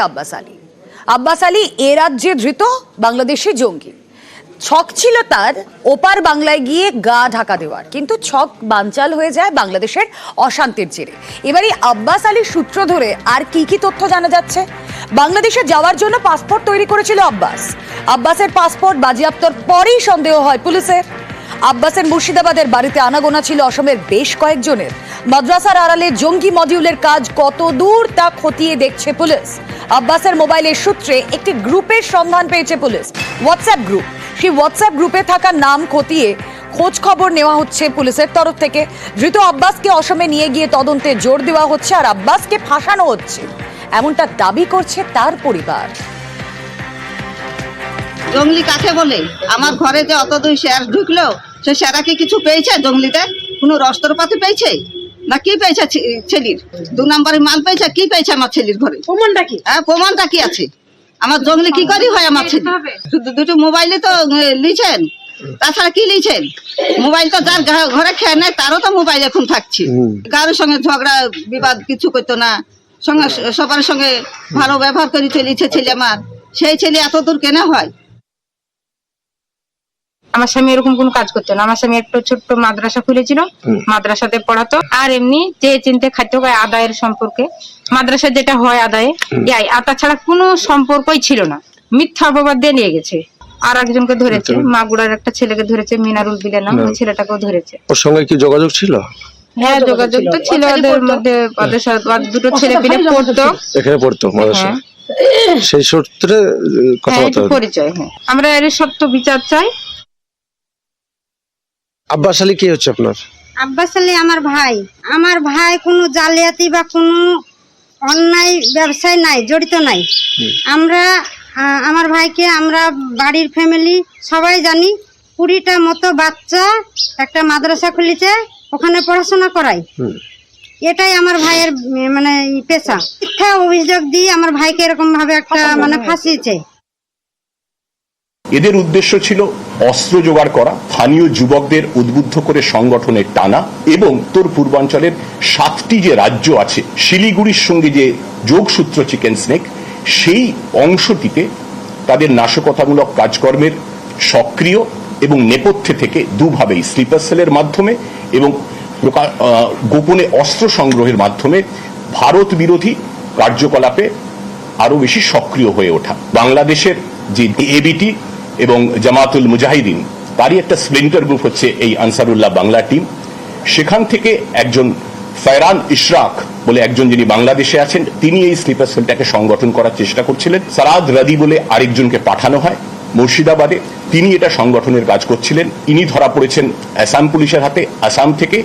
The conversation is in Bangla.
আব্বাস আলী। আব্বাস আলী এ রাজ্যে ধৃত বাংলাদেশি জঙ্গি। ছক ছিল তার ওপার বাংলায় গিয়ে গা ঢাকা দেওয়ার, কিন্তু ছক বানচাল হয়ে যায় বাংলাদেশের অশান্তির জেরে। এবারে আব্বাস আলীর সূত্র ধরে আর কি কি তথ্য জানা যাচ্ছে? বাংলাদেশে যাওয়ার জন্য পাসপোর্ট তৈরি করেছিল আব্বাস। আব্বাসের পাসপোর্ট বাজেয়াপ্তর পরেই সন্দেহ হয় পুলিশের। আব্বাসের মুর্শিদাবাদের বাড়িতে আনাগোনা ছিল অসমের বেশ কয়েকজনের। মাদ্রাসার আড়ালে জঙ্গি মডিউলের কাজ কত দূর তা খতিয়ে দেখছে পুলিশ। আব্বাসের মোবাইলের সূত্রে একটি গ্রুপের সন্ধান পেয়েছে পুলিশ, হোয়াটসঅ্যাপ গ্রুপ। সেই হোয়াটসঅ্যাপ গ্রুপে থাকা নাম খতিয়ে খোঁজ খবর নেওয়া হচ্ছে পুলিশের তরফ থেকে। ধৃত আব্বাসকে অসমে নিয়ে গিয়ে তদন্তে জোর দেওয়া হচ্ছে আর আব্বাসকে ফাঁসানো হচ্ছে, এমনটা দাবি করছে তার পরিবার। জঙ্গলি কাকে বলে? আমার ঘরে যে অত দুই শেয়ার ঢুকলো, সে শেয়ারা কি কিছু পেয়েছে? জঙ্গলিতে কোনো অস্ত্রপাতি পেয়েছে না কি পেয়েছে? ছেলির 2 নম্বরের মাল পেয়েছে, কি পেয়েছে আমার ছেলির ঘরে? প্রমাণটা কি? হ্যাঁ, প্রমাণটা কি আছে? আমার জঙ্গলি কি করি হয় আমার ছেলে? শুধু দুটো মোবাইলে তো লিছেন, তাছাড়া কি লিছেন? মোবাইল তো যার ঘরে খেয়ে নেয় তারও তো মোবাইল এখন থাকছে। কারোর সঙ্গে ঝগড়া বিবাদ কিছু করতো না, সঙ্গে সবার সঙ্গে ভালো ব্যবহার করে চলেছে ছেলে আমার। সেই ছেলে এত দূর কেন হয়? আমার স্বামী এরকম কোনো কাজ করতো না। আমার স্বামী একটা ছোট্ট মাদ্রাসা খুলেছিল, মাদ্রাসাতে পড়াতো। আর এমনি যে চিনতে খাদ্য আদায়ের সম্পর্কে, মাদ্রাসা যেটা হয় আদায়ে, তাছাড়া কোনো সম্পর্কই ছিল না। মিথ্যা অপবাদ দিয়ে নিয়ে গেছে। আর একজনকে ধরেছে, মাগুরার একটা ছেলেকে ধরেছে, মিনারুল বিলে নাম, ওই ছেলেটাকেও ধরেছে। ওর সঙ্গে কি যোগাযোগ ছিল? হ্যাঁ, যোগাযোগ তো ছিল। ওদের মধ্যে দুটো ছেলে পেলে পড়তো, এখানে পড়তো মাদ্রাসা। সেই সূত্রে কথাবার্তা পরিচয়। হ্যাঁ, আমরা এর সত্য বিচার চাই। আব্বাস আলী কি হচ্ছে আপনার? আব্বাস আলী আমার ভাই। আমার ভাই কোনো জালিয়াতি বা কোনো অন্যায় ব্যবসায় নাই, জড়িত নাই। আমরা আমার ভাইকে, আমরা বাড়ির ফ্যামিলি সবাই জানি। 20টা মতো বাচ্চা একটা মাদ্রাসা খুলেছে, ওখানে পড়াশোনা করাই। এটাই আমার ভাইয়ের মানে পেশা। মিথ্যা অভিযোগ দিয়ে আমার ভাইকে এরকম ভাবে একটা মানে ফাঁসিয়েছে। এদের উদ্দেশ্য ছিল অস্ত্র জোগাড় করা, স্থানীয় যুবকদের উদ্বুদ্ধ করে সংগঠনের টানা এবং উত্তর পূর্বাঞ্চলের 7টি যে রাজ্য আছে শিলিগুড়ির সঙ্গে যে যোগসূত্র চিকেন স্নেক, সেই অংশটিতে তাদের নাশকতামূলক কাজকর্মের সক্রিয় এবং নেপথ্যে থেকে দুভাবেই স্লিপার সেলের মাধ্যমে এবং গোপনে অস্ত্র সংগ্রহের মাধ্যমে ভারত বিরোধী কার্যকলাপে আরো বেশি সক্রিয় হয়ে ওঠা। বাংলাদেশের যে এবিটি এবং জামাতুল মুজাহিদিন, তারই একটা স্প্লিন্টার গ্রুপ হচ্ছে এই আনসারুল্লাহ বাংলা টিম। সেখান থেকে একজন ফয়রান ইশরাক বলে একজন, যিনি বাংলাদেশে আছেন, তিনি এই স্লিপার সেলটাকে সংগঠন করার চেষ্টা করছিলেন। সারাদ রাদি বলে আরেকজনকে পাঠানো হয় মুর্শিদাবাদে, তিনি এটা সংগঠনের কাজ করছিলেন। ইনি ধরা পড়েছেন আসাম পুলিশের হাতে। আসাম থেকে